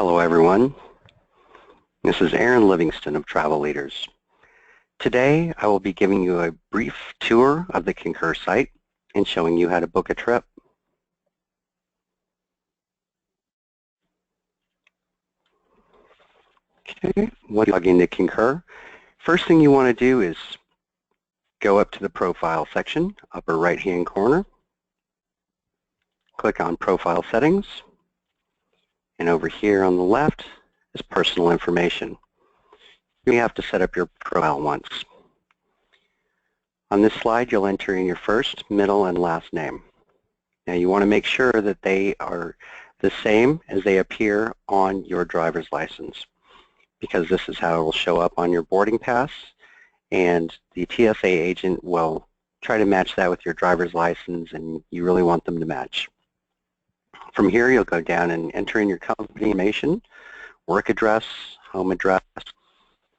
Hello everyone, this is Aaron Livingston of Travel Leaders. Today I will be giving you a brief tour of the Concur site and showing you how to book a trip. Okay, once you log into Concur, first thing you want to do is go up to the profile section, upper right hand corner, click on Profile Settings, and over here on the left is Personal Information. You have to set up your profile once. On this slide, you'll enter in your first, middle, and last name. Now you want to make sure that they are the same as they appear on your driver's license, because this is how it will show up on your boarding pass, and the TSA agent will try to match that with your driver's license, and you really want them to match. From here, you'll go down and enter in your company information, work address, home address,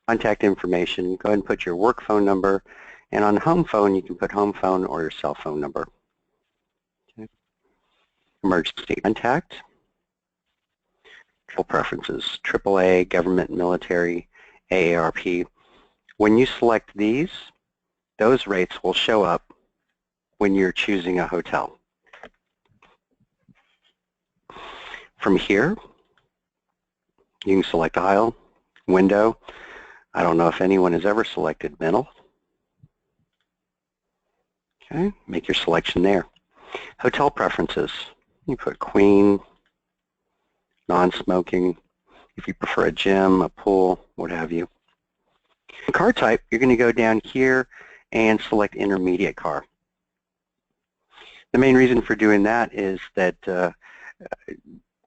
contact information. Go ahead and put your work phone number, and on home phone, you can put home phone or your cell phone number. Okay. Emergency contact, travel preferences, AAA, government, military, AARP. When you select these, those rates will show up when you're choosing a hotel. From here, you can select aisle, window. I don't know if anyone has ever selected middle. Okay, make your selection there. Hotel preferences. You put queen, non-smoking, if you prefer a gym, a pool, what have you. Car type, you're going to go down here and select intermediate car. The main reason for doing that is that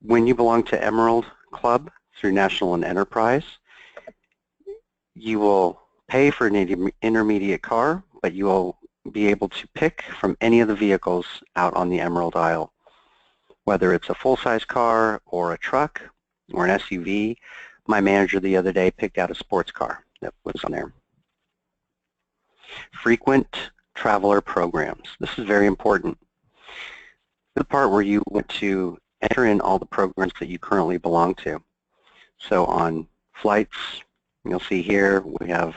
when you belong to Emerald Club through National and Enterprise, you will pay for an intermediate car, but you will be able to pick from any of the vehicles out on the Emerald aisle, whether it's a full-size car or a truck or an SUV. My manager the other day picked out a sports car that was on there. Frequent traveler programs. This is very important. The part where you want to enter in all the programs that you currently belong to. So on flights, you'll see here we have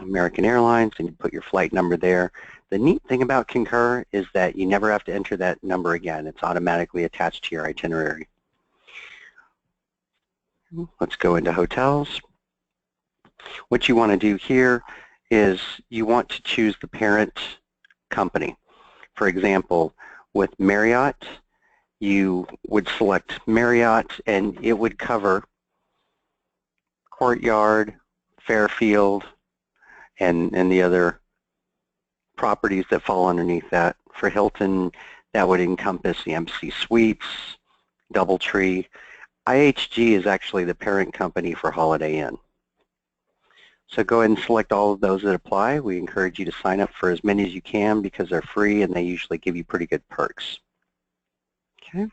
American Airlines, and you put your flight number there. The neat thing about Concur is that you never have to enter that number again. It's automatically attached to your itinerary. Let's go into hotels. What you want to do here is you want to choose the parent company. For example, with Marriott, you would select Marriott, and it would cover Courtyard, Fairfield, and the other properties that fall underneath that. For Hilton, that would encompass the Embassy Suites, DoubleTree. IHG is actually the parent company for Holiday Inn. So go ahead and select all of those that apply. We encourage you to sign up for as many as you can because they're free and they usually give you pretty good perks. Okay.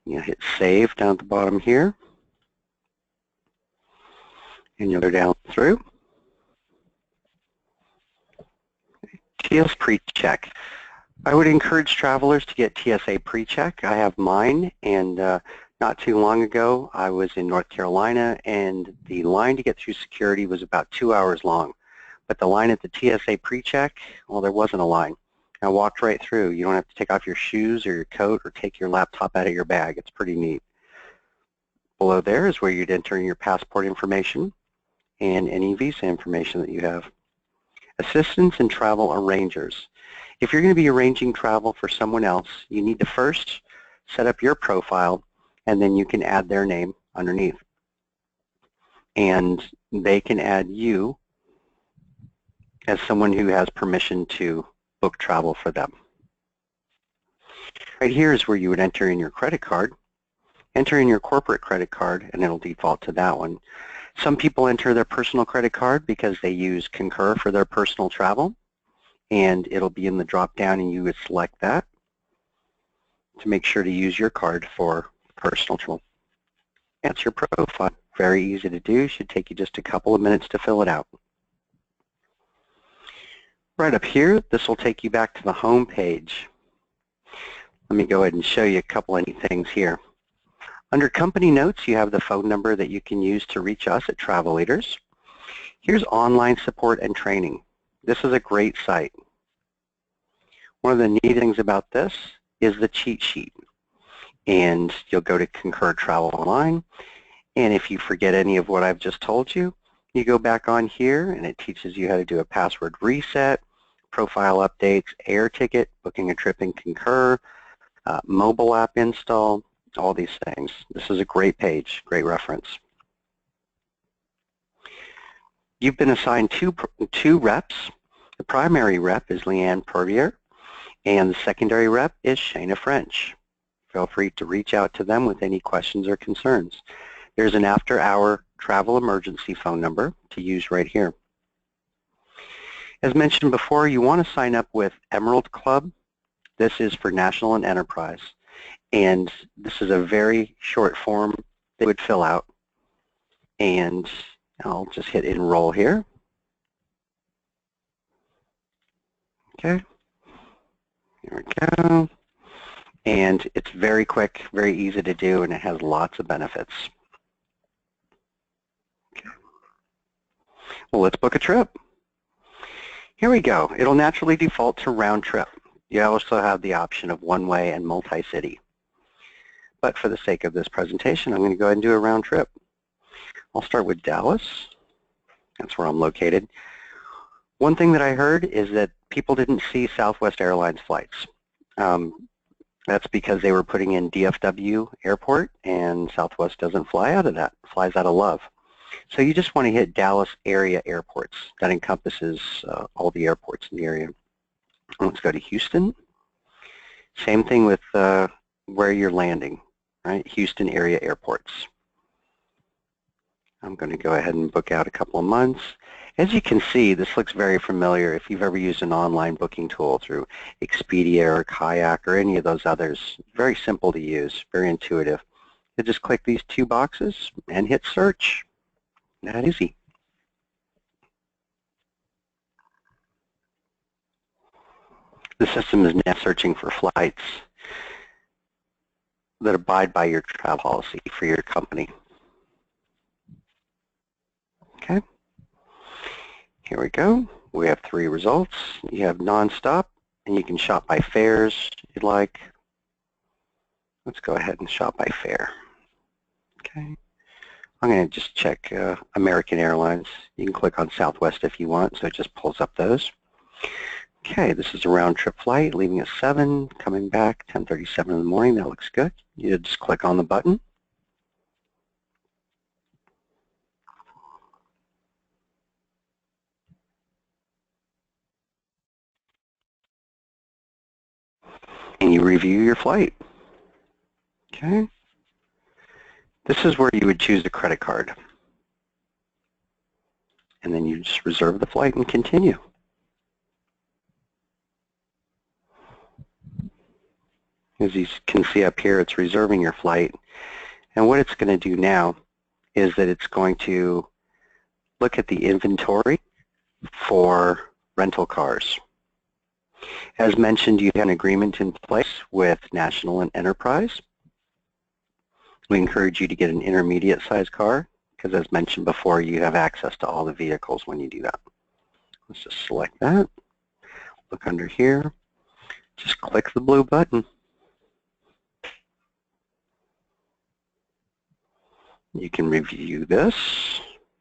You hit save down at the bottom here, and you'll go down through. TS pre-check. I would encourage travelers to get TSA pre-check. I have mine, and not too long ago I was in North Carolina, and the line to get through security was about 2 hours long. But the line at the TSA pre-check, well, there wasn't a line. I walked right through. You don't have to take off your shoes or your coat or take your laptop out of your bag. It's pretty neat. Below there is where you'd enter in your passport information and any visa information that you have. Assistants and travel arrangers. If you're going to be arranging travel for someone else, you need to first set up your profile, and then you can add their name underneath. And they can add you as someone who has permission to book travel for them. Right here is where you would enter in your credit card. Enter in your corporate credit card, and it'll default to that one. Some people enter their personal credit card because they use Concur for their personal travel, and it'll be in the drop-down, and you would select that to make sure to use your card for personal travel. That's your profile. Very easy to do. Should take you just a couple of minutes to fill it out. Right up here, this will take you back to the home page. Let me go ahead and show you a couple of neat things here. Under company notes, you have the phone number that you can use to reach us at Travel Leaders. Here's online support and training. This is a great site. One of the neat things about this is the cheat sheet. And you'll go to Concur Travel Online, and if you forget any of what I've just told you, you go back on here and it teaches you how to do a password reset, profile updates, air ticket, booking a trip in Concur, mobile app install, all these things. This is a great page, great reference. You've been assigned two reps. The primary rep is Leanne Purvier, and the secondary rep is Shayna French. Feel free to reach out to them with any questions or concerns. There's an after-hour travel emergency phone number to use right here. As mentioned before, you want to sign up with Emerald Club. This is for National and Enterprise. And this is a very short form they would fill out. And I'll just hit enroll here. Okay. Here we go. And it's very quick, very easy to do, and it has lots of benefits. Okay. Well, let's book a trip. Here we go. It'll naturally default to round trip. You also have the option of one-way and multi-city. But for the sake of this presentation, I'm going to go ahead and do a round trip. I'll start with Dallas. That's where I'm located. One thing that I heard is that people didn't see Southwest Airlines flights. That's because they were putting in DFW Airport, and Southwest doesn't fly out of that. It flies out of Love. So you just want to hit Dallas area airports. That encompasses all the airports in the area. Let's go to Houston. Same thing with where you're landing, right? Houston area airports. I'm going to go ahead and book out a couple of months. As you can see, this looks very familiar if you've ever used an online booking tool through Expedia or Kayak or any of those others. Very simple to use, very intuitive. You just click these two boxes and hit search. That easy. The system is now searching for flights that abide by your travel policy for your company. Okay. Here we go. We have 3 results. You have nonstop, and you can shop by fares if you'd like. Let's go ahead and shop by fare. Okay. I'm going to just check American Airlines. You can click on Southwest if you want, so it just pulls up those. Okay, this is a round-trip flight, leaving at 7, coming back 10:37 in the morning. That looks good. You just click on the button. And you review your flight. Okay. This is where you would choose a credit card. And then you just reserve the flight and continue. As you can see up here, it's reserving your flight. And what it's going to do now is that it's going to look at the inventory for rental cars. As mentioned, you have an agreement in place with National and Enterprise. We encourage you to get an intermediate size car because, as mentioned before, you have access to all the vehicles when you do that. Let's just select that. Look under here. Just click the blue button. You can review this.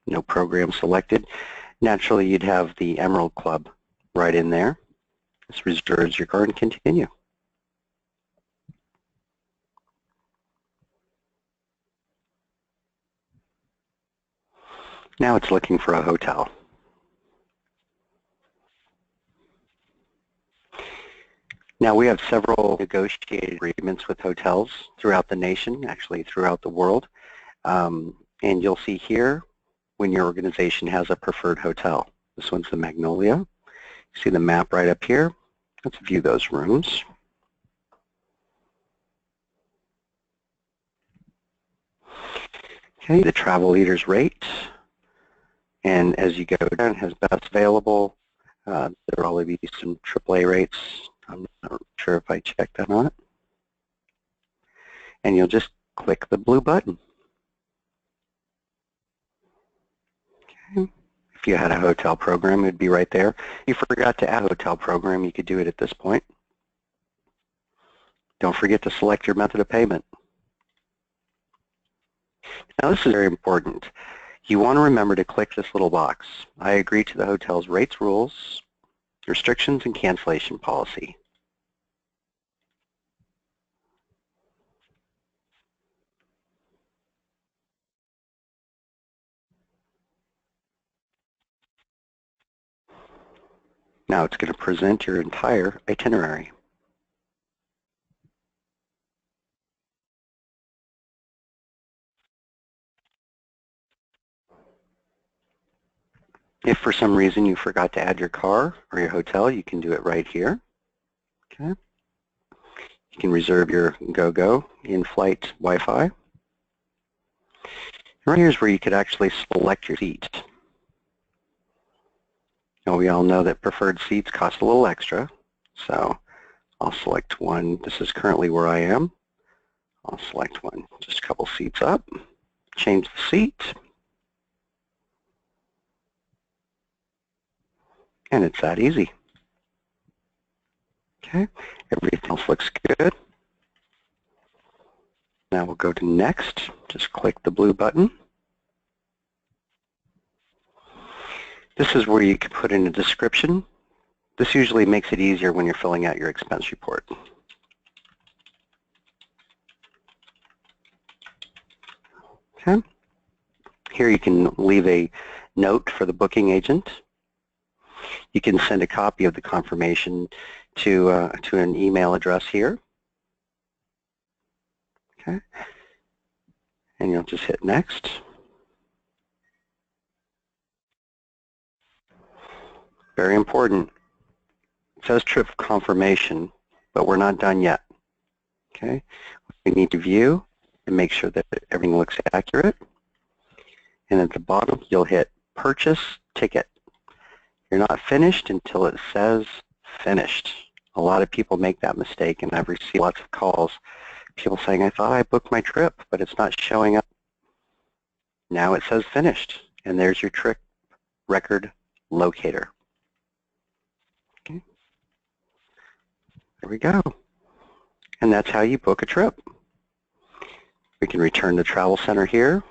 No program selected. Naturally, you'd have the Emerald Club right in there. This reserves your car and continue. Now it's looking for a hotel. Now we have several negotiated agreements with hotels throughout the nation, actually throughout the world. And you'll see here when your organization has a preferred hotel. This one's the Magnolia. You see the map right up here. Let's view those rooms. Okay, the travel leaders rate. And as you go down, it has best available. There will probably be some AAA rates. I'm not sure if I checked that on it. And you'll just click the blue button. Okay. If you had a hotel program, it would be right there. If you forgot to add a hotel program, you could do it at this point. Don't forget to select your method of payment. Now this is very important. You want to remember to click this little box. I agree to the hotel's rates, rules, restrictions, and cancellation policy. Now it's going to present your entire itinerary. If for some reason you forgot to add your car or your hotel, you can do it right here. Okay. You can reserve your GoGo in-flight Wi-Fi. Right here is where you could actually select your seat. Now we all know that preferred seats cost a little extra, so I'll select one. This is currently where I am. I'll select one just a couple seats up, change the seat, and it's that easy. Okay, everything else looks good. Now we'll go to next. Just click the blue button. This is where you can put in a description. This usually makes it easier when you're filling out your expense report. Okay. Here you can leave a note for the booking agent. You can send a copy of the confirmation to an email address here. Okay. And you'll just hit next. Very important. It says trip confirmation, but we're not done yet. Okay. We need to view and make sure that everything looks accurate. And at the bottom, you'll hit purchase ticket. You're not finished until it says finished. A lot of people make that mistake, and I've received lots of calls. People saying, I thought I booked my trip, but it's not showing up. Now it says finished, and there's your trip record locator. Okay. There we go. And that's how you book a trip. We can return to Travel Center here.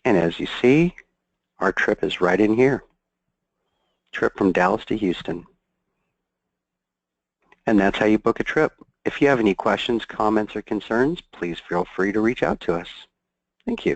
And as you see, our trip is right in here. Trip from Dallas to Houston. And that's how you book a trip. If you have any questions, comments, or concerns, please feel free to reach out to us. Thank you.